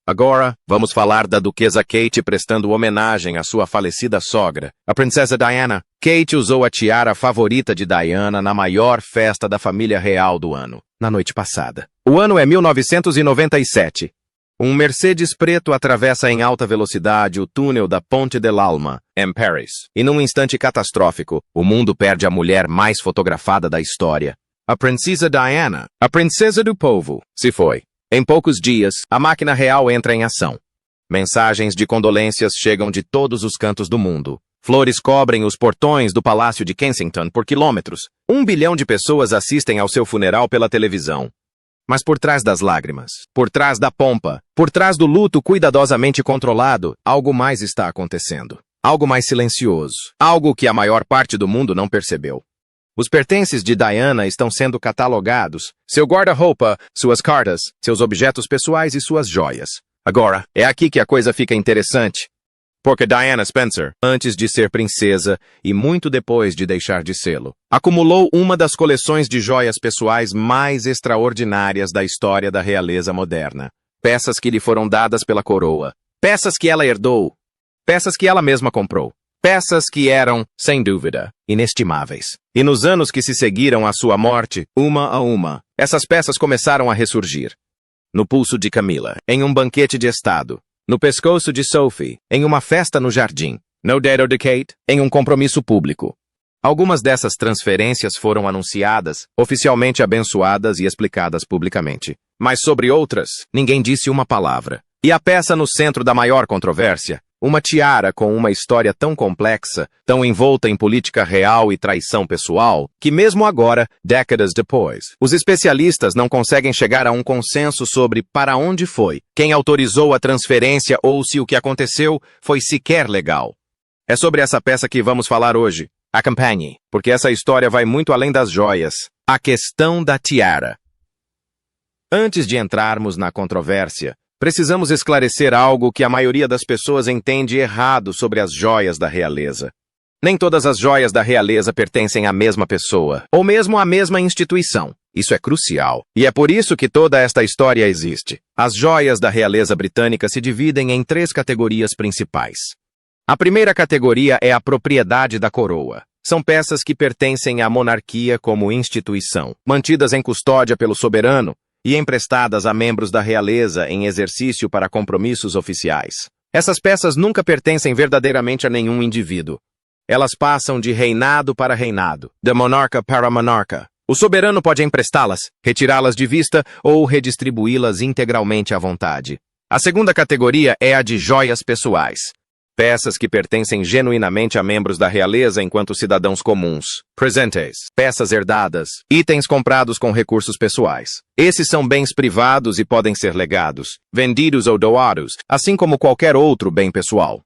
Agora, vamos falar da duquesa Kate prestando homenagem à sua falecida sogra, a princesa Diana. Kate usou a tiara favorita de Diana na maior festa da família real do ano, na noite passada. O ano é 1997. Um Mercedes preto atravessa em alta velocidade o túnel da Ponte de l'Alma, em Paris. E num instante catastrófico, o mundo perde a mulher mais fotografada da história. A princesa Diana, a princesa do povo, se foi. Em poucos dias, a máquina real entra em ação. Mensagens de condolências chegam de todos os cantos do mundo. Flores cobrem os portões do Palácio de Kensington por quilômetros. 1 bilhão de pessoas assistem ao seu funeral pela televisão. Mas por trás das lágrimas, por trás da pompa, por trás do luto cuidadosamente controlado, algo mais está acontecendo. Algo mais silencioso. Algo que a maior parte do mundo não percebeu. Os pertences de Diana estão sendo catalogados. Seu guarda-roupa, suas cartas, seus objetos pessoais e suas joias. Agora, é aqui que a coisa fica interessante. Porque Diana Spencer, antes de ser princesa e muito depois de deixar de sê-lo, acumulou uma das coleções de joias pessoais mais extraordinárias da história da realeza moderna. Peças que lhe foram dadas pela coroa. Peças que ela herdou. Peças que ela mesma comprou. Peças que eram, sem dúvida, inestimáveis. E nos anos que se seguiram à sua morte, uma a uma, essas peças começaram a ressurgir. No pulso de Camila, em um banquete de estado. No pescoço de Sophie, em uma festa no jardim. No dedo de Kate, em um compromisso público. Algumas dessas transferências foram anunciadas, oficialmente abençoadas e explicadas publicamente. Mas sobre outras, ninguém disse uma palavra. E a peça no centro da maior controvérsia, uma tiara com uma história tão complexa, tão envolta em política real e traição pessoal, que mesmo agora, décadas depois, os especialistas não conseguem chegar a um consenso sobre para onde foi, quem autorizou a transferência ou se o que aconteceu foi sequer legal. É sobre essa peça que vamos falar hoje. Acompanhe, porque essa história vai muito além das joias. A questão da tiara. Antes de entrarmos na controvérsia, precisamos esclarecer algo que a maioria das pessoas entende errado sobre as joias da realeza. Nem todas as joias da realeza pertencem à mesma pessoa, ou mesmo à mesma instituição. Isso é crucial. E é por isso que toda esta história existe. As joias da realeza britânica se dividem em 3 categorias principais. A primeira categoria é a propriedade da coroa. São peças que pertencem à monarquia como instituição, mantidas em custódia pelo soberano, e emprestadas a membros da realeza em exercício para compromissos oficiais. Essas peças nunca pertencem verdadeiramente a nenhum indivíduo. Elas passam de reinado para reinado, de monarca para monarca. O soberano pode emprestá-las, retirá-las de vista ou redistribuí-las integralmente à vontade. A segunda categoria é a de joias pessoais. Peças que pertencem genuinamente a membros da realeza enquanto cidadãos comuns. Presentes, peças herdadas, itens comprados com recursos pessoais. Esses são bens privados e podem ser legados, vendidos ou doados, assim como qualquer outro bem pessoal.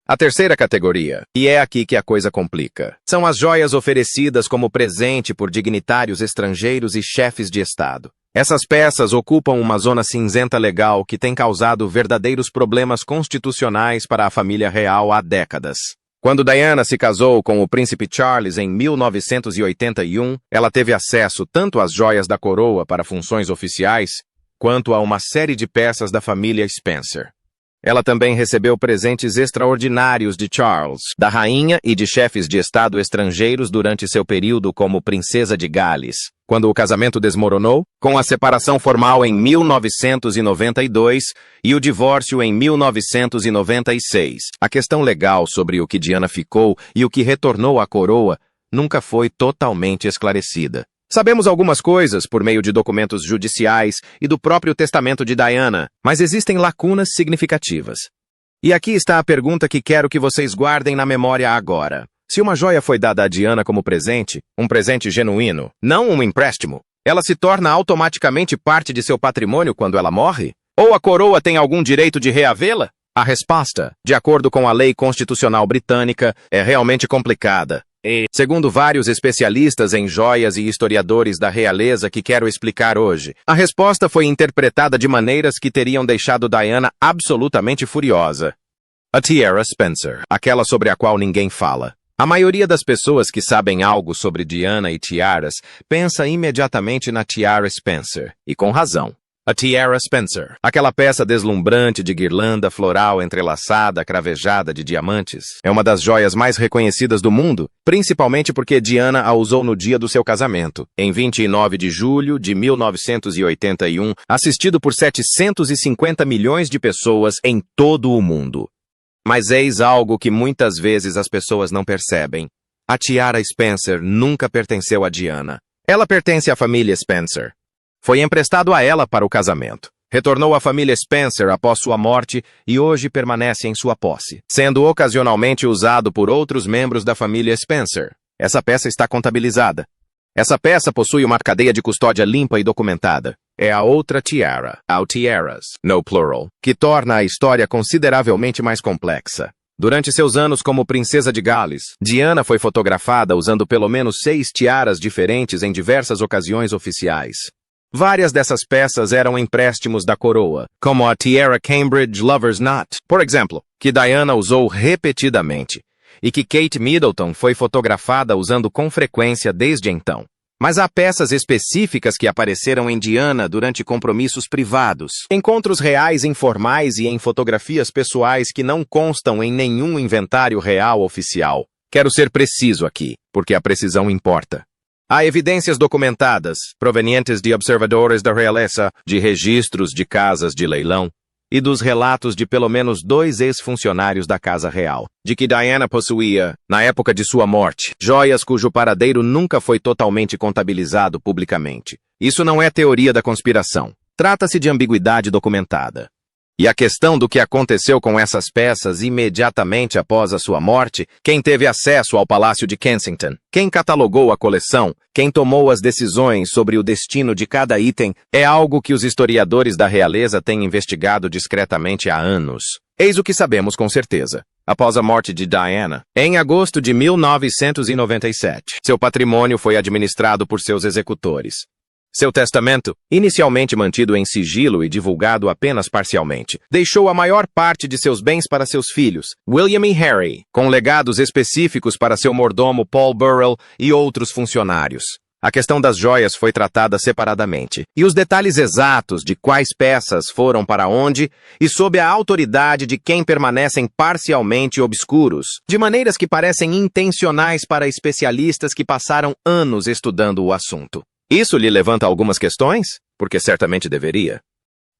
A terceira categoria, e é aqui que a coisa complica, são as joias oferecidas como presente por dignitários estrangeiros e chefes de Estado. Essas peças ocupam uma zona cinzenta legal que tem causado verdadeiros problemas constitucionais para a família real há décadas. Quando Diana se casou com o príncipe Charles em 1981, ela teve acesso tanto às joias da coroa para funções oficiais, quanto a uma série de peças da família Spencer. Ela também recebeu presentes extraordinários de Charles, da rainha e de chefes de Estado estrangeiros durante seu período como princesa de Gales. Quando o casamento desmoronou, com a separação formal em 1992 e o divórcio em 1996, a questão legal sobre o que Diana ficou e o que retornou à coroa nunca foi totalmente esclarecida. Sabemos algumas coisas por meio de documentos judiciais e do próprio testamento de Diana, mas existem lacunas significativas. E aqui está a pergunta que quero que vocês guardem na memória agora. Se uma joia foi dada a Diana como presente, um presente genuíno, não um empréstimo, ela se torna automaticamente parte de seu patrimônio quando ela morre? Ou a coroa tem algum direito de reavê-la? A resposta, de acordo com a lei constitucional britânica, é realmente complicada. Segundo vários especialistas em joias e historiadores da realeza que quero explicar hoje, a resposta foi interpretada de maneiras que teriam deixado Diana absolutamente furiosa. A tiara Spencer, aquela sobre a qual ninguém fala. A maioria das pessoas que sabem algo sobre Diana e tiaras pensa imediatamente na tiara Spencer, e com razão. A Tiara Spencer. Aquela peça deslumbrante de guirlanda floral entrelaçada, cravejada de diamantes. É uma das joias mais reconhecidas do mundo, principalmente porque Diana a usou no dia do seu casamento, em 29 de julho de 1981, assistido por 750 milhões de pessoas em todo o mundo. Mas eis algo que muitas vezes as pessoas não percebem. A Tiara Spencer nunca pertenceu a Diana. Ela pertence à família Spencer. Foi emprestado a ela para o casamento. Retornou à família Spencer após sua morte e hoje permanece em sua posse, sendo ocasionalmente usado por outros membros da família Spencer. Essa peça está contabilizada. Essa peça possui uma cadeia de custódia limpa e documentada. É a outra tiara, ao tiaras, no plural, que torna a história consideravelmente mais complexa. Durante seus anos como princesa de Gales, Diana foi fotografada usando pelo menos 6 tiaras diferentes em diversas ocasiões oficiais. Várias dessas peças eram empréstimos da coroa, como a Tiara Cambridge Lover's Knot, por exemplo, que Diana usou repetidamente, e que Kate Middleton foi fotografada usando com frequência desde então. Mas há peças específicas que apareceram em Diana durante compromissos privados, encontros reais informais e em fotografias pessoais que não constam em nenhum inventário real oficial. Quero ser preciso aqui, porque a precisão importa. Há evidências documentadas, provenientes de observadores da realeza, de registros de casas de leilão e dos relatos de pelo menos 2 ex-funcionários da Casa Real, de que Diana possuía, na época de sua morte, joias cujo paradeiro nunca foi totalmente contabilizado publicamente. Isso não é teoria da conspiração. Trata-se de ambiguidade documentada. E a questão do que aconteceu com essas peças imediatamente após a sua morte, quem teve acesso ao Palácio de Kensington, quem catalogou a coleção, quem tomou as decisões sobre o destino de cada item, é algo que os historiadores da realeza têm investigado discretamente há anos. Eis o que sabemos com certeza. Após a morte de Diana, em agosto de 1997, seu patrimônio foi administrado por seus executores. Seu testamento, inicialmente mantido em sigilo e divulgado apenas parcialmente, deixou a maior parte de seus bens para seus filhos, William e Harry, com legados específicos para seu mordomo Paul Burrell e outros funcionários. A questão das joias foi tratada separadamente, e os detalhes exatos de quais peças foram para onde e sob a autoridade de quem permanecem parcialmente obscuros, de maneiras que parecem intencionais para especialistas que passaram anos estudando o assunto. Isso lhe levanta algumas questões? Porque certamente deveria.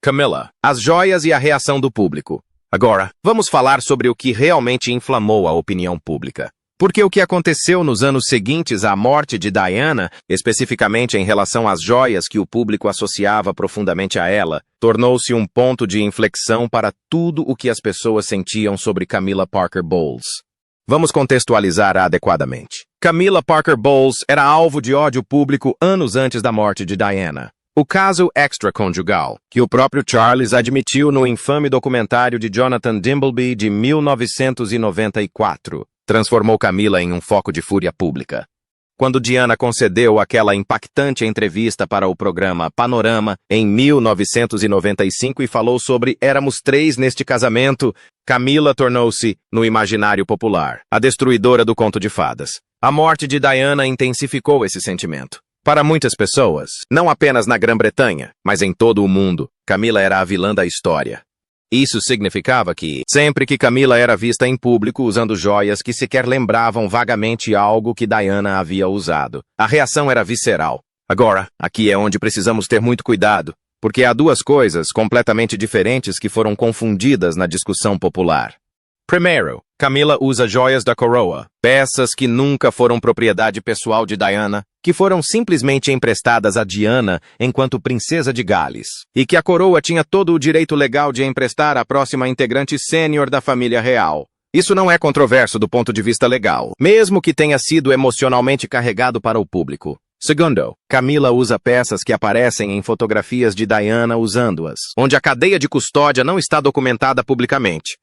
Camilla, as joias e a reação do público. Agora, vamos falar sobre o que realmente inflamou a opinião pública. Porque o que aconteceu nos anos seguintes à morte de Diana, especificamente em relação às joias que o público associava profundamente a ela, tornou-se um ponto de inflexão para tudo o que as pessoas sentiam sobre Camilla Parker Bowles. Vamos contextualizar adequadamente. Camilla Parker Bowles era alvo de ódio público anos antes da morte de Diana. O caso extraconjugal, que o próprio Charles admitiu no infame documentário de Jonathan Dimbleby de 1994, transformou Camilla em um foco de fúria pública. Quando Diana concedeu aquela impactante entrevista para o programa Panorama em 1995 e falou sobre "éramos 3 neste casamento", Camilla tornou-se, no imaginário popular, a destruidora do conto de fadas. A morte de Diana intensificou esse sentimento. Para muitas pessoas, não apenas na Grã-Bretanha, mas em todo o mundo, Camilla era a vilã da história. Isso significava que, sempre que Camilla era vista em público usando joias que sequer lembravam vagamente algo que Diana havia usado, a reação era visceral. Agora, aqui é onde precisamos ter muito cuidado, porque há 2 coisas completamente diferentes que foram confundidas na discussão popular. Primeiro, Camilla usa joias da coroa, peças que nunca foram propriedade pessoal de Diana, que foram simplesmente emprestadas a Diana enquanto princesa de Gales, e que a coroa tinha todo o direito legal de emprestar à próxima integrante sênior da família real. Isso não é controverso do ponto de vista legal, mesmo que tenha sido emocionalmente carregado para o público. Segundo, Camilla usa peças que aparecem em fotografias de Diana usando-as, onde a cadeia de custódia não está documentada publicamente.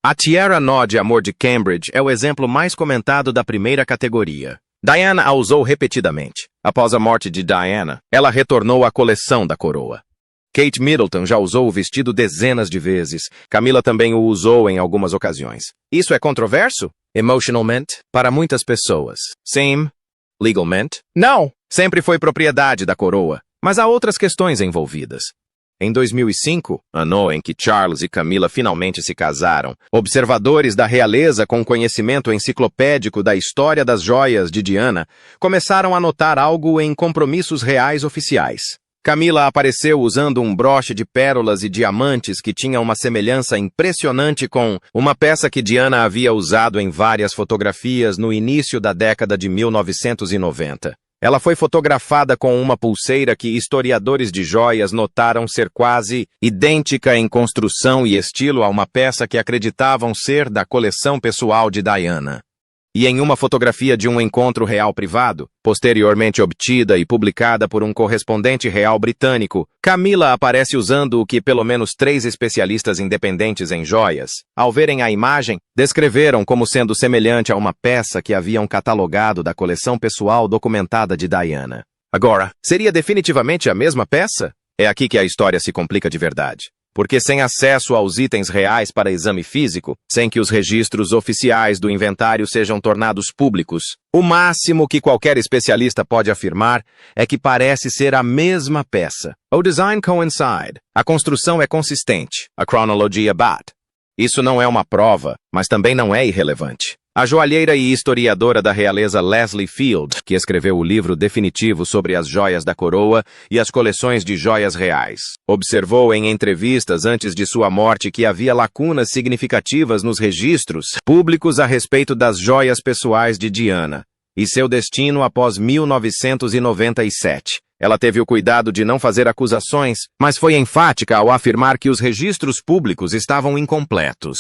A Tiara Nó de Amor de Cambridge é o exemplo mais comentado da primeira categoria. Diana a usou repetidamente. Após a morte de Diana, ela retornou à coleção da coroa. Kate Middleton já usou o vestido dezenas de vezes. Camilla também o usou em algumas ocasiões. Isso é controverso? Emotionalmente? Para muitas pessoas. Sim. Legalmente? Não. Sempre foi propriedade da coroa. Mas há outras questões envolvidas. Em 2005, ano em que Charles e Camila finalmente se casaram, observadores da realeza com conhecimento enciclopédico da história das joias de Diana começaram a notar algo em compromissos reais oficiais. Camila apareceu usando um broche de pérolas e diamantes que tinha uma semelhança impressionante com uma peça que Diana havia usado em várias fotografias no início da década de 1990. Ela foi fotografada com uma pulseira que historiadores de joias notaram ser quase idêntica em construção e estilo a uma peça que acreditavam ser da coleção pessoal de Diana. E em uma fotografia de um encontro real privado, posteriormente obtida e publicada por um correspondente real britânico, Camila aparece usando o que pelo menos 3 especialistas independentes em joias, ao verem a imagem, descreveram como sendo semelhante a uma peça que haviam catalogado da coleção pessoal documentada de Diana. Agora, seria definitivamente a mesma peça? É aqui que a história se complica de verdade. Porque sem acesso aos itens reais para exame físico, sem que os registros oficiais do inventário sejam tornados públicos, o máximo que qualquer especialista pode afirmar é que parece ser a mesma peça. O design coincide, a construção é consistente, a cronologia bate. Isso não é uma prova, mas também não é irrelevante. A joalheira e historiadora da realeza Leslie Field, que escreveu o livro definitivo sobre as joias da coroa e as coleções de joias reais, observou em entrevistas antes de sua morte que havia lacunas significativas nos registros públicos a respeito das joias pessoais de Diana e seu destino após 1997. Ela teve o cuidado de não fazer acusações, mas foi enfática ao afirmar que os registros públicos estavam incompletos.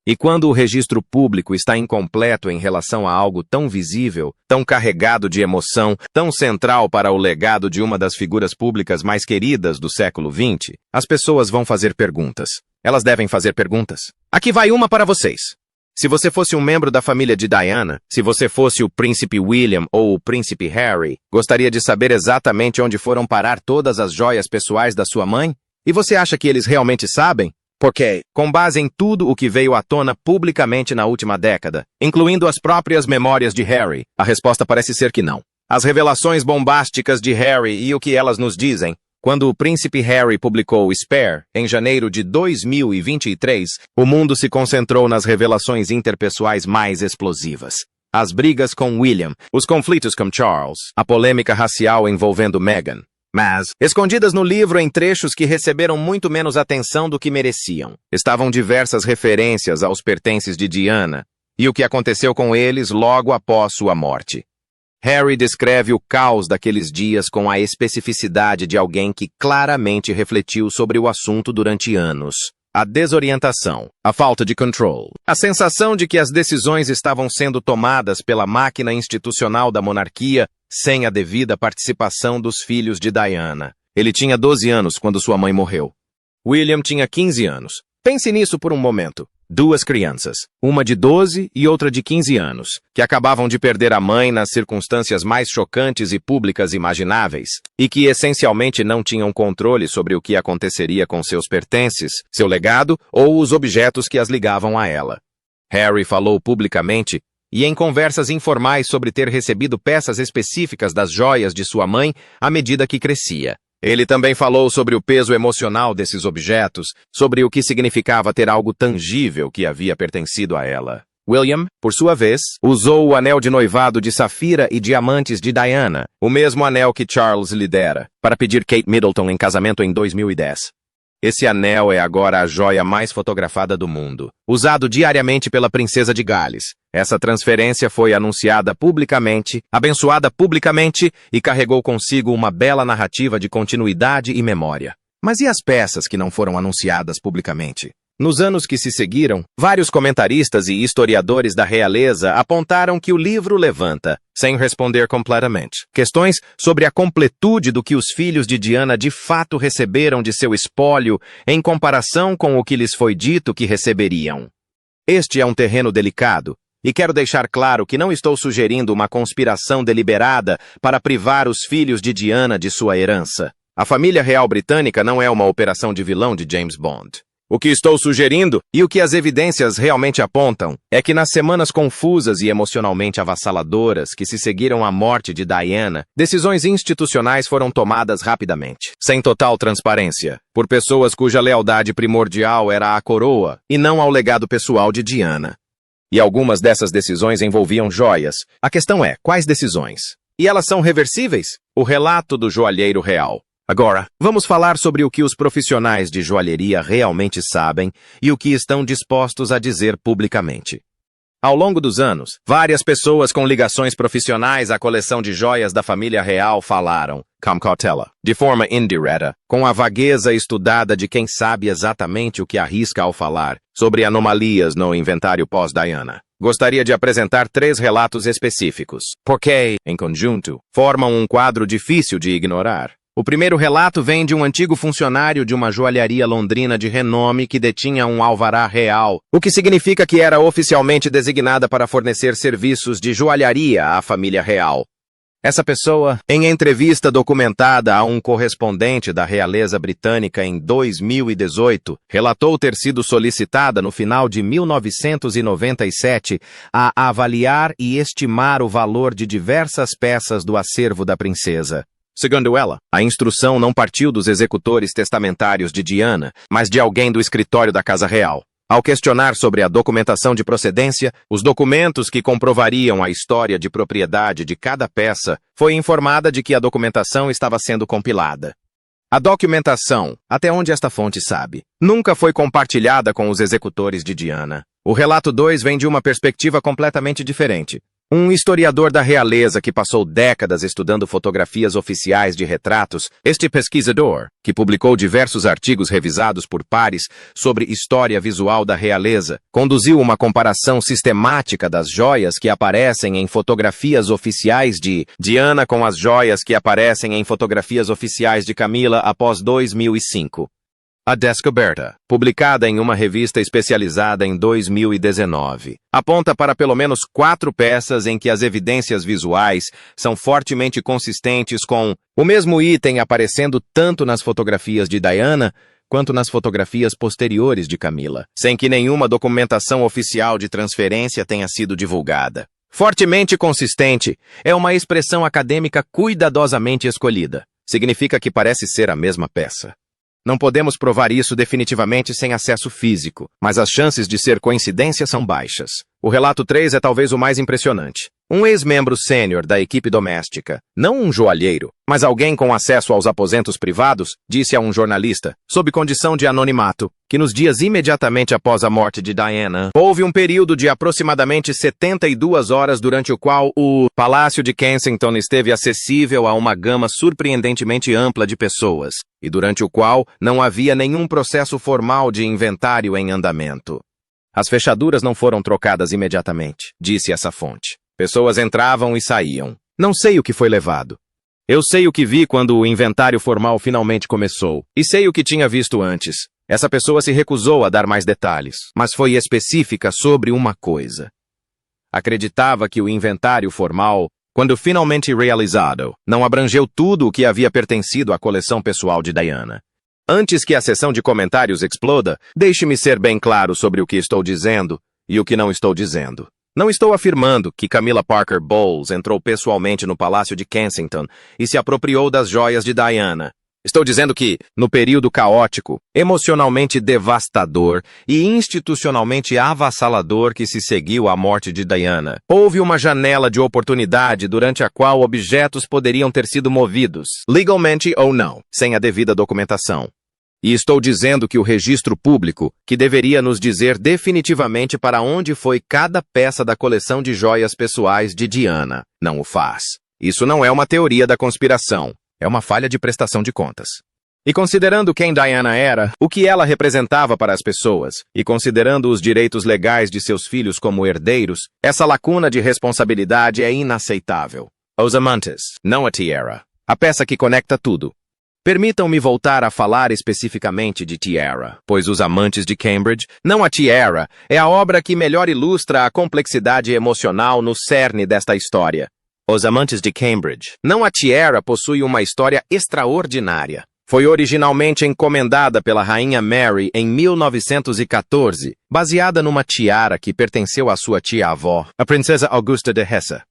E quando o registro público está incompleto em relação a algo tão visível, tão carregado de emoção, tão central para o legado de uma das figuras públicas mais queridas do século XX, as pessoas vão fazer perguntas. Elas devem fazer perguntas. Aqui vai uma para vocês. Se você fosse um membro da família de Diana, se você fosse o príncipe William ou o príncipe Harry, gostaria de saber exatamente onde foram parar todas as joias pessoais da sua mãe? E você acha que eles realmente sabem? Porque, com base em tudo o que veio à tona publicamente na última década, incluindo as próprias memórias de Harry, a resposta parece ser que não. As revelações bombásticas de Harry e o que elas nos dizem, quando o príncipe Harry publicou Spare, em janeiro de 2023, o mundo se concentrou nas revelações interpessoais mais explosivas. As brigas com William, os conflitos com Charles, a polêmica racial envolvendo Meghan. Mas, escondidas no livro em trechos que receberam muito menos atenção do que mereciam, estavam diversas referências aos pertences de Diana e o que aconteceu com eles logo após sua morte. Harry descreve o caos daqueles dias com a especificidade de alguém que claramente refletiu sobre o assunto durante anos. A desorientação, a falta de controle, a sensação de que as decisões estavam sendo tomadas pela máquina institucional da monarquia sem a devida participação dos filhos de Diana. Ele tinha 12 anos quando sua mãe morreu. William tinha 15 anos. Pense nisso por um momento. 2 crianças, uma de 12 e outra de 15 anos, que acabavam de perder a mãe nas circunstâncias mais chocantes e públicas imagináveis, e que essencialmente não tinham controle sobre o que aconteceria com seus pertences, seu legado ou os objetos que as ligavam a ela. Harry falou publicamente e em conversas informais sobre ter recebido peças específicas das joias de sua mãe à medida que crescia. Ele também falou sobre o peso emocional desses objetos, sobre o que significava ter algo tangível que havia pertencido a ela. William, por sua vez, usou o anel de noivado de safira e diamantes de Diana, o mesmo anel que Charles lhe dera, para pedir Kate Middleton em casamento em 2010. Esse anel é agora a joia mais fotografada do mundo, usado diariamente pela princesa de Gales. Essa transferência foi anunciada publicamente, abençoada publicamente e carregou consigo uma bela narrativa de continuidade e memória. Mas e as peças que não foram anunciadas publicamente? Nos anos que se seguiram, vários comentaristas e historiadores da realeza apontaram que o livro levanta, sem responder completamente, questões sobre a completude do que os filhos de Diana de fato receberam de seu espólio em comparação com o que lhes foi dito que receberiam. Este é um terreno delicado, e quero deixar claro que não estou sugerindo uma conspiração deliberada para privar os filhos de Diana de sua herança. A família real britânica não é uma operação de vilão de James Bond. O que estou sugerindo, e o que as evidências realmente apontam, é que nas semanas confusas e emocionalmente avassaladoras que se seguiram à morte de Diana, decisões institucionais foram tomadas rapidamente, sem total transparência, por pessoas cuja lealdade primordial era à coroa e não ao legado pessoal de Diana. E algumas dessas decisões envolviam joias. A questão é, quais decisões? E elas são reversíveis? O relato do joalheiro real. Agora, vamos falar sobre o que os profissionais de joalheria realmente sabem e o que estão dispostos a dizer publicamente. Ao longo dos anos, várias pessoas com ligações profissionais à coleção de joias da família real falaram, com cautela, de forma indireta, com a vagueza estudada de quem sabe exatamente o que arrisca ao falar, sobre anomalias no inventário pós-Diana. Gostaria de apresentar 3 relatos específicos, porque, em conjunto, formam um quadro difícil de ignorar. O primeiro relato vem de um antigo funcionário de uma joalharia londrina de renome que detinha um alvará real, o que significa que era oficialmente designada para fornecer serviços de joalharia à família real. Essa pessoa, em entrevista documentada a um correspondente da realeza britânica em 2018, relatou ter sido solicitada no final de 1997 a avaliar e estimar o valor de diversas peças do acervo da princesa. Segundo ela, a instrução não partiu dos executores testamentários de Diana, mas de alguém do escritório da Casa Real. Ao questionar sobre a documentação de procedência, os documentos que comprovariam a história de propriedade de cada peça, foi informada de que a documentação estava sendo compilada. A documentação, até onde esta fonte sabe, nunca foi compartilhada com os executores de Diana. O relato 2 vem de uma perspectiva completamente diferente. Um historiador da realeza que passou décadas estudando fotografias oficiais de retratos, este pesquisador, que publicou diversos artigos revisados por pares sobre história visual da realeza, conduziu uma comparação sistemática das joias que aparecem em fotografias oficiais de Diana com as joias que aparecem em fotografias oficiais de Camila após 2005. A descoberta, publicada em uma revista especializada em 2019, aponta para pelo menos 4 peças em que as evidências visuais são fortemente consistentes com o mesmo item aparecendo tanto nas fotografias de Diana quanto nas fotografias posteriores de Camila, sem que nenhuma documentação oficial de transferência tenha sido divulgada. Fortemente consistente é uma expressão acadêmica cuidadosamente escolhida. Significa que parece ser a mesma peça. Não podemos provar isso definitivamente sem acesso físico, mas as chances de ser coincidência são baixas. O relato 3 é talvez o mais impressionante. Um ex-membro sênior da equipe doméstica, não um joalheiro, mas alguém com acesso aos aposentos privados, disse a um jornalista, sob condição de anonimato, que nos dias imediatamente após a morte de Diana, houve um período de aproximadamente 72 horas durante o qual o Palácio de Kensington esteve acessível a uma gama surpreendentemente ampla de pessoas, e durante o qual não havia nenhum processo formal de inventário em andamento. As fechaduras não foram trocadas imediatamente, disse essa fonte. Pessoas entravam e saíam. Não sei o que foi levado. Eu sei o que vi quando o inventário formal finalmente começou, e sei o que tinha visto antes. Essa pessoa se recusou a dar mais detalhes, mas foi específica sobre uma coisa. Acreditava que o inventário formal, quando finalmente realizado, não abrangeu tudo o que havia pertencido à coleção pessoal de Diana. Antes que a sessão de comentários exploda, deixe-me ser bem claro sobre o que estou dizendo e o que não estou dizendo. Não estou afirmando que Camilla Parker Bowles entrou pessoalmente no Palácio de Kensington e se apropriou das joias de Diana. Estou dizendo que, no período caótico, emocionalmente devastador e institucionalmente avassalador que se seguiu à morte de Diana, houve uma janela de oportunidade durante a qual objetos poderiam ter sido movidos, legalmente ou não, sem a devida documentação. E estou dizendo que o registro público, que deveria nos dizer definitivamente para onde foi cada peça da coleção de joias pessoais de Diana, não o faz. Isso não é uma teoria da conspiração, é uma falha de prestação de contas. E considerando quem Diana era, o que ela representava para as pessoas, e considerando os direitos legais de seus filhos como herdeiros, essa lacuna de responsabilidade é inaceitável. Os amantes, não a tiara. A peça que conecta tudo. Permitam-me voltar a falar especificamente de Tiara, pois Os Amantes de Cambridge, não a Tiara, é a obra que melhor ilustra a complexidade emocional no cerne desta história. Os Amantes de Cambridge, não a Tiara possui uma história extraordinária. Foi originalmente encomendada pela Rainha Mary em 1914, baseada numa tiara que pertenceu à sua tia-avó, a Princesa Augusta de Hesse.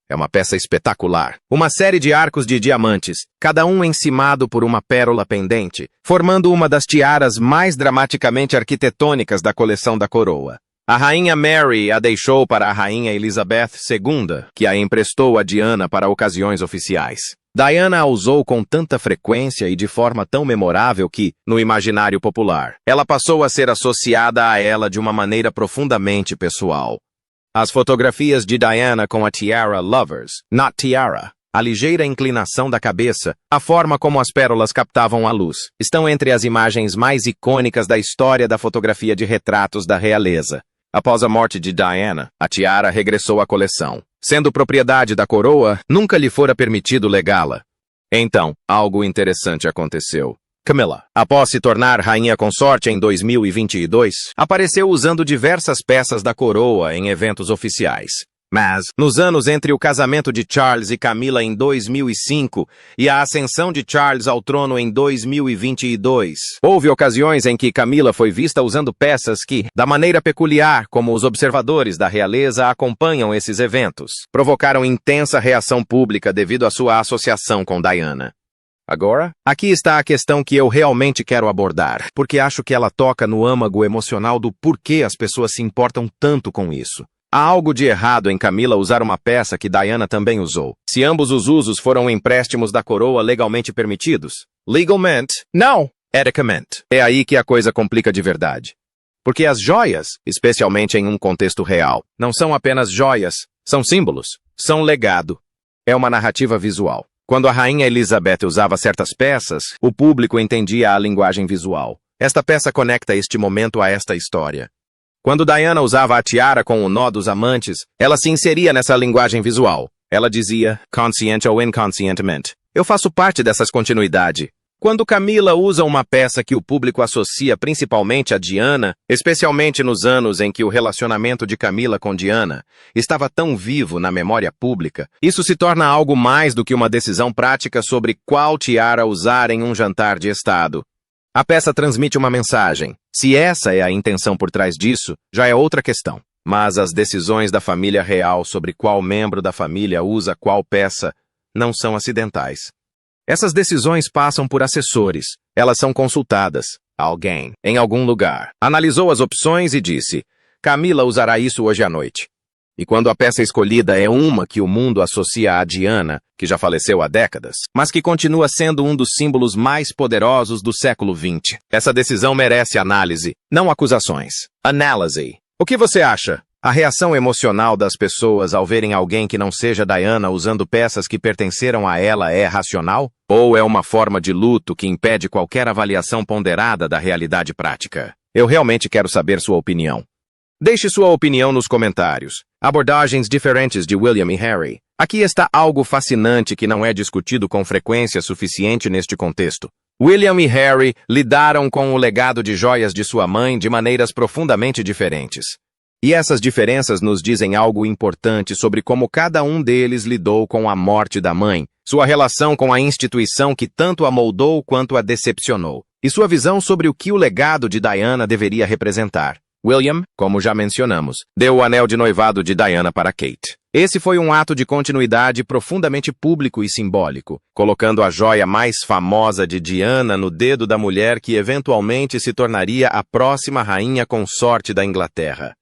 É uma peça espetacular. Uma série de arcos de diamantes, cada um encimado por uma pérola pendente, formando uma das tiaras mais dramaticamente arquitetônicas da coleção da coroa. A Rainha Mary a deixou para a Rainha Elizabeth II, que a emprestou a Diana para ocasiões oficiais. Diana a usou com tanta frequência e de forma tão memorável que, no imaginário popular, ela passou a ser associada a ela de uma maneira profundamente pessoal. As fotografias de Diana com a tiara Lovers, Not Tiara, a ligeira inclinação da cabeça, a forma como as pérolas captavam a luz, estão entre as imagens mais icônicas da história da fotografia de retratos da realeza. Após a morte de Diana, a tiara regressou à coleção. Sendo propriedade da coroa, nunca lhe fora permitido legá-la. Então, algo interessante aconteceu. Camilla, após se tornar rainha consorte em 2022, apareceu usando diversas peças da coroa em eventos oficiais. Mas, nos anos entre o casamento de Charles e Camilla em 2005 e a ascensão de Charles ao trono em 2022, houve ocasiões em que Camilla foi vista usando peças que, da maneira peculiar como os observadores da realeza acompanham esses eventos, provocaram intensa reação pública devido à sua associação com Diana. Agora, aqui está a questão que eu realmente quero abordar, porque acho que ela toca no âmago emocional do porquê as pessoas se importam tanto com isso. Há algo de errado em Camilla usar uma peça que Diana também usou. Se ambos os usos foram empréstimos da coroa legalmente permitidos? Legalmente, não. Eticamente. É aí que a coisa complica de verdade. Porque as joias, especialmente em um contexto real, não são apenas joias, são símbolos, são legado. É uma narrativa visual. Quando a Rainha Elizabeth usava certas peças, o público entendia a linguagem visual. Esta peça conecta este momento a esta história. Quando Diana usava a tiara com o nó dos amantes, ela se inseria nessa linguagem visual. Ela dizia, consciente ou inconscientemente, eu faço parte dessas continuidades. Quando Camilla usa uma peça que o público associa principalmente a Diana, especialmente nos anos em que o relacionamento de Camilla com Diana estava tão vivo na memória pública, isso se torna algo mais do que uma decisão prática sobre qual tiara usar em um jantar de estado. A peça transmite uma mensagem. Se essa é a intenção por trás disso, já é outra questão. Mas as decisões da família real sobre qual membro da família usa qual peça não são acidentais. Essas decisões passam por assessores. Elas são consultadas. Alguém, em algum lugar, analisou as opções e disse, Camilla usará isso hoje à noite. E quando a peça escolhida é uma que o mundo associa a Diana, que já faleceu há décadas, mas que continua sendo um dos símbolos mais poderosos do século XX, essa decisão merece análise, não acusações. Análise. O que você acha? A reação emocional das pessoas ao verem alguém que não seja Diana usando peças que pertenceram a ela é racional? Ou é uma forma de luto que impede qualquer avaliação ponderada da realidade prática? Eu realmente quero saber sua opinião. Deixe sua opinião nos comentários. Abordagens diferentes de William e Harry. Aqui está algo fascinante que não é discutido com frequência suficiente neste contexto. William e Harry lidaram com o legado de joias de sua mãe de maneiras profundamente diferentes. E essas diferenças nos dizem algo importante sobre como cada um deles lidou com a morte da mãe, sua relação com a instituição que tanto a moldou quanto a decepcionou, e sua visão sobre o que o legado de Diana deveria representar. William, como já mencionamos, deu o anel de noivado de Diana para Kate. Esse foi um ato de continuidade profundamente público e simbólico, colocando a joia mais famosa de Diana no dedo da mulher que eventualmente se tornaria a próxima rainha consorte da Inglaterra.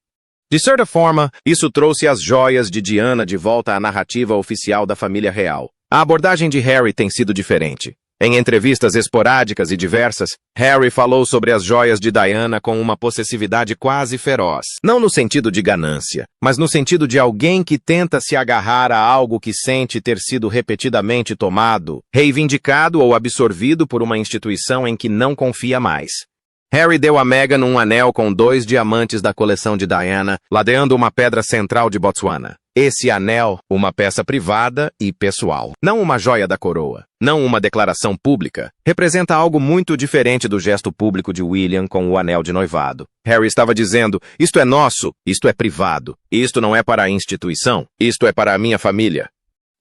De certa forma, isso trouxe as joias de Diana de volta à narrativa oficial da família real. A abordagem de Harry tem sido diferente. Em entrevistas esporádicas e diversas, Harry falou sobre as joias de Diana com uma possessividade quase feroz. Não no sentido de ganância, mas no sentido de alguém que tenta se agarrar a algo que sente ter sido repetidamente tomado, reivindicado ou absorvido por uma instituição em que não confia mais. Harry deu a Meghan um anel com 2 diamantes da coleção de Diana, ladeando uma pedra central de Botswana. Esse anel, uma peça privada e pessoal, não uma joia da coroa, não uma declaração pública, representa algo muito diferente do gesto público de William com o anel de noivado. Harry estava dizendo, isto é nosso, isto é privado, isto não é para a instituição, isto é para a minha família.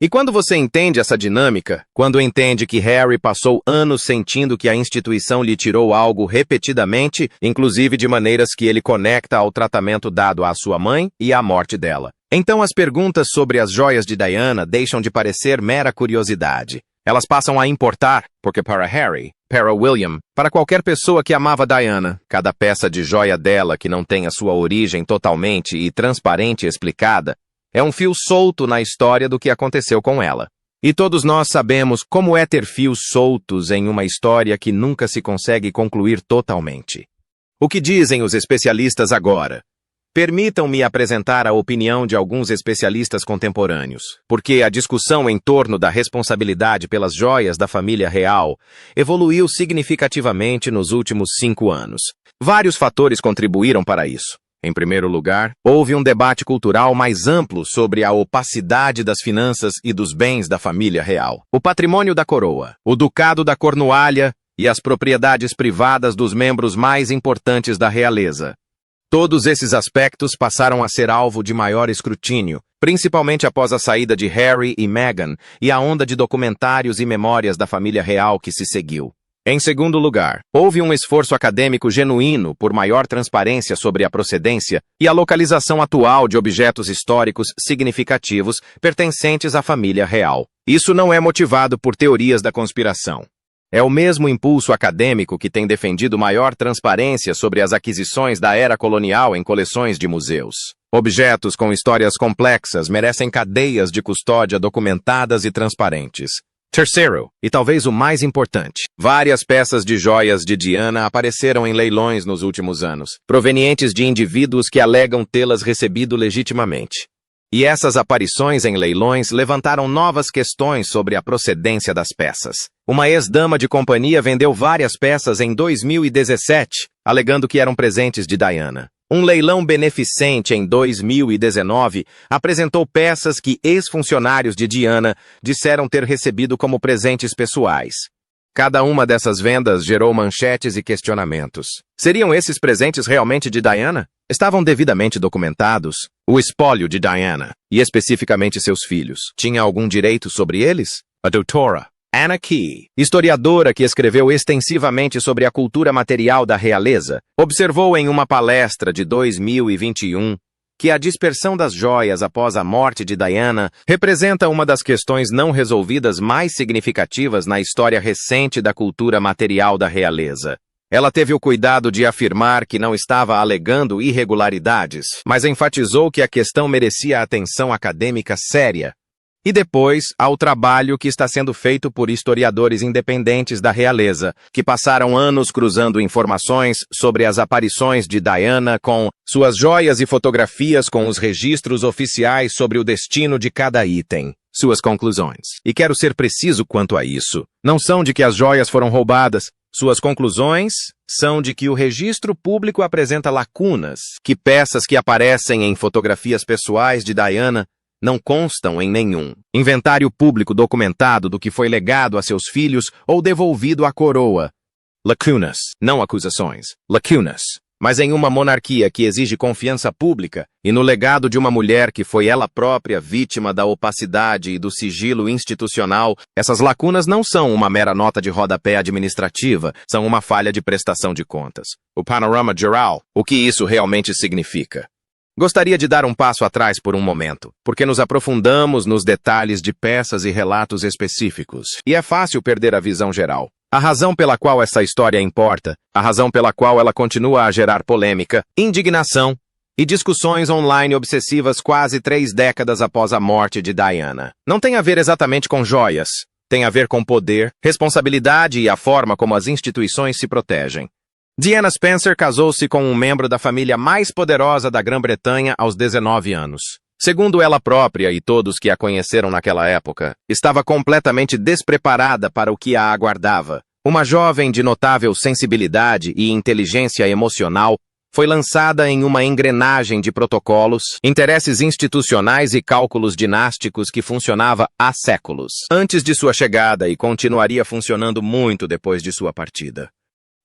E quando você entende essa dinâmica, quando entende que Harry passou anos sentindo que a instituição lhe tirou algo repetidamente, inclusive de maneiras que ele conecta ao tratamento dado à sua mãe e à morte dela. Então as perguntas sobre as joias de Diana deixam de parecer mera curiosidade. Elas passam a importar, porque para Harry, para William, para qualquer pessoa que amava Diana, cada peça de joia dela que não tenha sua origem totalmente e transparente explicada, é um fio solto na história do que aconteceu com ela. E todos nós sabemos como é ter fios soltos em uma história que nunca se consegue concluir totalmente. O que dizem os especialistas agora? Permitam-me apresentar a opinião de alguns especialistas contemporâneos, porque a discussão em torno da responsabilidade pelas joias da família real evoluiu significativamente nos últimos 5 anos. Vários fatores contribuíram para isso. Em primeiro lugar, houve um debate cultural mais amplo sobre a opacidade das finanças e dos bens da família real. O patrimônio da coroa, o ducado da Cornualha e as propriedades privadas dos membros mais importantes da realeza. Todos esses aspectos passaram a ser alvo de maior escrutínio, principalmente após a saída de Harry e Meghan e a onda de documentários e memórias da família real que se seguiu. Em segundo lugar, houve um esforço acadêmico genuíno por maior transparência sobre a procedência e a localização atual de objetos históricos significativos pertencentes à família real. Isso não é motivado por teorias da conspiração. É o mesmo impulso acadêmico que tem defendido maior transparência sobre as aquisições da era colonial em coleções de museus. Objetos com histórias complexas merecem cadeias de custódia documentadas e transparentes. Terceiro, e talvez o mais importante, várias peças de joias de Diana apareceram em leilões nos últimos anos, provenientes de indivíduos que alegam tê-las recebido legitimamente. E essas aparições em leilões levantaram novas questões sobre a procedência das peças. Uma ex-dama de companhia vendeu várias peças em 2017, alegando que eram presentes de Diana. Um leilão beneficente em 2019 apresentou peças que ex-funcionários de Diana disseram ter recebido como presentes pessoais. Cada uma dessas vendas gerou manchetes e questionamentos. Seriam esses presentes realmente de Diana? Estavam devidamente documentados? O espólio de Diana, e especificamente seus filhos, tinha algum direito sobre eles? A doutora Anna Key, historiadora que escreveu extensivamente sobre a cultura material da realeza, observou em uma palestra de 2021 que a dispersão das joias após a morte de Diana representa uma das questões não resolvidas mais significativas na história recente da cultura material da realeza. Ela teve o cuidado de afirmar que não estava alegando irregularidades, mas enfatizou que a questão merecia atenção acadêmica séria. E depois, ao trabalho que está sendo feito por historiadores independentes da realeza, que passaram anos cruzando informações sobre as aparições de Diana com suas joias e fotografias com os registros oficiais sobre o destino de cada item. Suas conclusões, e quero ser preciso quanto a isso, não são de que as joias foram roubadas. Suas conclusões são de que o registro público apresenta lacunas, que peças que aparecem em fotografias pessoais de Diana não constam em nenhum inventário público documentado do que foi legado a seus filhos ou devolvido à coroa. Lacunas, não acusações. Lacunas. Mas em uma monarquia que exige confiança pública e no legado de uma mulher que foi ela própria vítima da opacidade e do sigilo institucional, essas lacunas não são uma mera nota de rodapé administrativa, são uma falha de prestação de contas. O panorama geral, o que isso realmente significa? Gostaria de dar um passo atrás por um momento, porque nos aprofundamos nos detalhes de peças e relatos específicos, e é fácil perder a visão geral. A razão pela qual essa história importa, a razão pela qual ela continua a gerar polêmica, indignação e discussões online obsessivas quase 3 décadas após a morte de Diana. Não tem a ver exatamente com joias, tem a ver com poder, responsabilidade e a forma como as instituições se protegem. Diana Spencer casou-se com um membro da família mais poderosa da Grã-Bretanha aos 19 anos. Segundo ela própria e todos que a conheceram naquela época, estava completamente despreparada para o que a aguardava. Uma jovem de notável sensibilidade e inteligência emocional foi lançada em uma engrenagem de protocolos, interesses institucionais e cálculos dinásticos que funcionava há séculos, antes de sua chegada e continuaria funcionando muito depois de sua partida.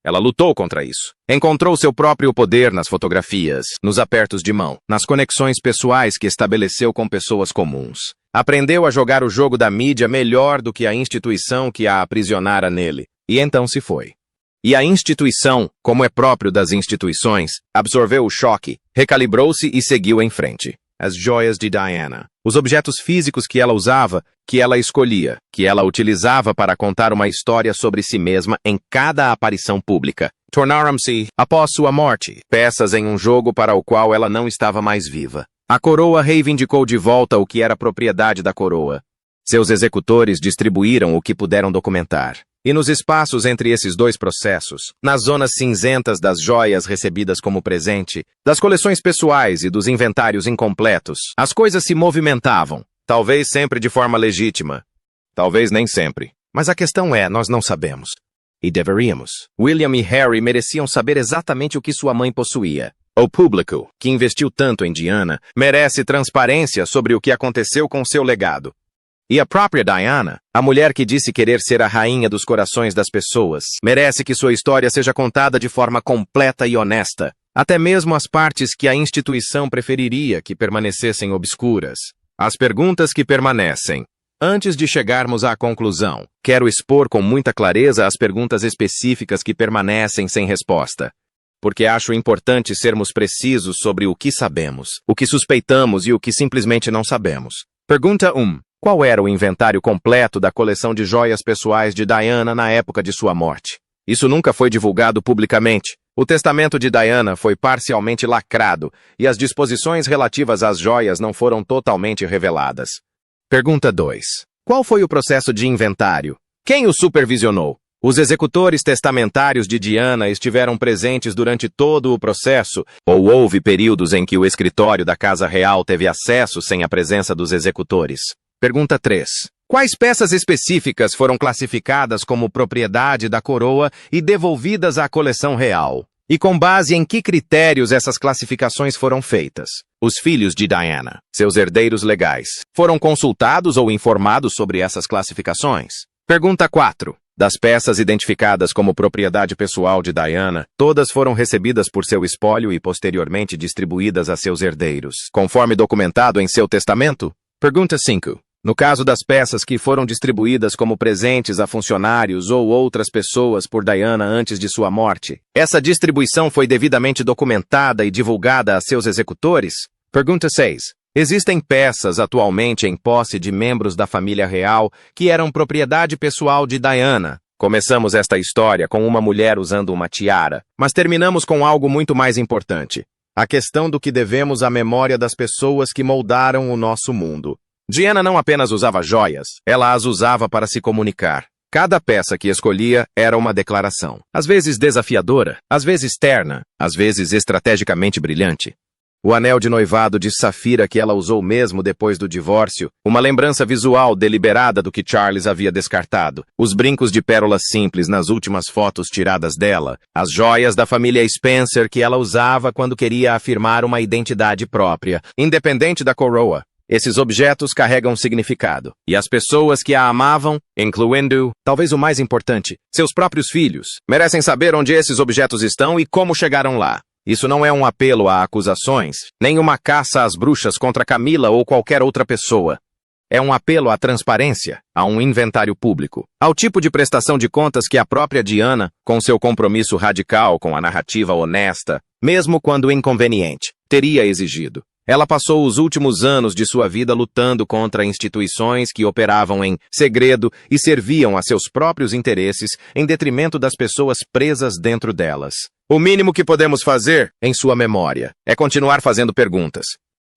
Ela lutou contra isso. Encontrou seu próprio poder nas fotografias, nos apertos de mão, nas conexões pessoais que estabeleceu com pessoas comuns. Aprendeu a jogar o jogo da mídia melhor do que a instituição que a aprisionara nele. E então se foi. E a instituição, como é próprio das instituições, absorveu o choque, recalibrou-se e seguiu em frente. As joias de Diana. Os objetos físicos que ela usava, que ela escolhia, que ela utilizava para contar uma história sobre si mesma em cada aparição pública. Tornaram-se, após sua morte, peças em um jogo para o qual ela não estava mais viva. A coroa reivindicou de volta o que era propriedade da coroa. Seus executores distribuíram o que puderam documentar. E nos espaços entre esses dois processos, nas zonas cinzentas das joias recebidas como presente, das coleções pessoais e dos inventários incompletos, as coisas se movimentavam, talvez sempre de forma legítima, talvez nem sempre. Mas a questão é, nós não sabemos. E deveríamos. William e Harry mereciam saber exatamente o que sua mãe possuía. O público, que investiu tanto em Diana, merece transparência sobre o que aconteceu com seu legado. E a própria Diana, a mulher que disse querer ser a rainha dos corações das pessoas, merece que sua história seja contada de forma completa e honesta, até mesmo as partes que a instituição preferiria que permanecessem obscuras. As perguntas que permanecem. Antes de chegarmos à conclusão, quero expor com muita clareza as perguntas específicas que permanecem sem resposta, porque acho importante sermos precisos sobre o que sabemos, o que suspeitamos e o que simplesmente não sabemos. Pergunta 1. Qual era o inventário completo da coleção de joias pessoais de Diana na época de sua morte? Isso nunca foi divulgado publicamente. O testamento de Diana foi parcialmente lacrado e as disposições relativas às joias não foram totalmente reveladas. Pergunta 2. Qual foi o processo de inventário? Quem o supervisionou? Os executores testamentários de Diana estiveram presentes durante todo o processo, ou houve períodos em que o escritório da Casa Real teve acesso sem a presença dos executores? Pergunta 3. Quais peças específicas foram classificadas como propriedade da coroa e devolvidas à coleção real? E com base em que critérios essas classificações foram feitas? Os filhos de Diana, seus herdeiros legais, foram consultados ou informados sobre essas classificações? Pergunta 4. Das peças identificadas como propriedade pessoal de Diana, todas foram recebidas por seu espólio e posteriormente distribuídas a seus herdeiros, conforme documentado em seu testamento? Pergunta 5. No caso das peças que foram distribuídas como presentes a funcionários ou outras pessoas por Diana antes de sua morte, essa distribuição foi devidamente documentada e divulgada a seus executores? Pergunta 6. Existem peças atualmente em posse de membros da família real que eram propriedade pessoal de Diana. Começamos esta história com uma mulher usando uma tiara, mas terminamos com algo muito mais importante. A questão do que devemos à memória das pessoas que moldaram o nosso mundo. Diana não apenas usava joias, ela as usava para se comunicar. Cada peça que escolhia era uma declaração. Às vezes desafiadora, às vezes terna, às vezes estrategicamente brilhante. O anel de noivado de safira que ela usou mesmo depois do divórcio, uma lembrança visual deliberada do que Charles havia descartado, os brincos de pérolas simples nas últimas fotos tiradas dela, as joias da família Spencer que ela usava quando queria afirmar uma identidade própria, independente da coroa. Esses objetos carregam significado, e as pessoas que a amavam, incluindo, talvez o mais importante, seus próprios filhos, merecem saber onde esses objetos estão e como chegaram lá. Isso não é um apelo a acusações, nem uma caça às bruxas contra Camila ou qualquer outra pessoa. É um apelo à transparência, a um inventário público, ao tipo de prestação de contas que a própria Diana, com seu compromisso radical com a narrativa honesta, mesmo quando inconveniente, teria exigido. Ela passou os últimos anos de sua vida lutando contra instituições que operavam em segredo e serviam a seus próprios interesses em detrimento das pessoas presas dentro delas. O mínimo que podemos fazer, em sua memória, é continuar fazendo perguntas.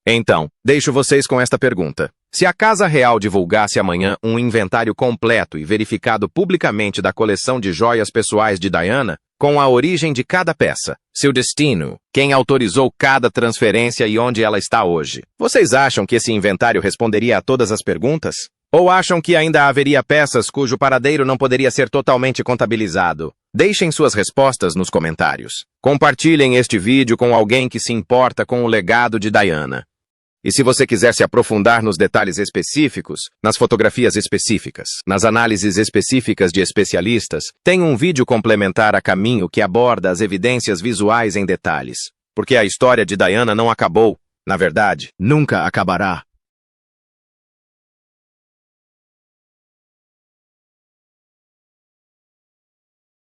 Então, deixo vocês com esta pergunta. Se a Casa Real divulgasse amanhã um inventário completo e verificado publicamente da coleção de joias pessoais de Diana, com a origem de cada peça, seu destino, quem autorizou cada transferência e onde ela está hoje, vocês acham que esse inventário responderia a todas as perguntas? Ou acham que ainda haveria peças cujo paradeiro não poderia ser totalmente contabilizado? Deixem suas respostas nos comentários. Compartilhem este vídeo com alguém que se importa com o legado de Diana. E se você quiser se aprofundar nos detalhes específicos, nas fotografias específicas, nas análises específicas de especialistas, tem um vídeo complementar a caminho que aborda as evidências visuais em detalhes. Porque a história de Diana não acabou. Na verdade, nunca acabará.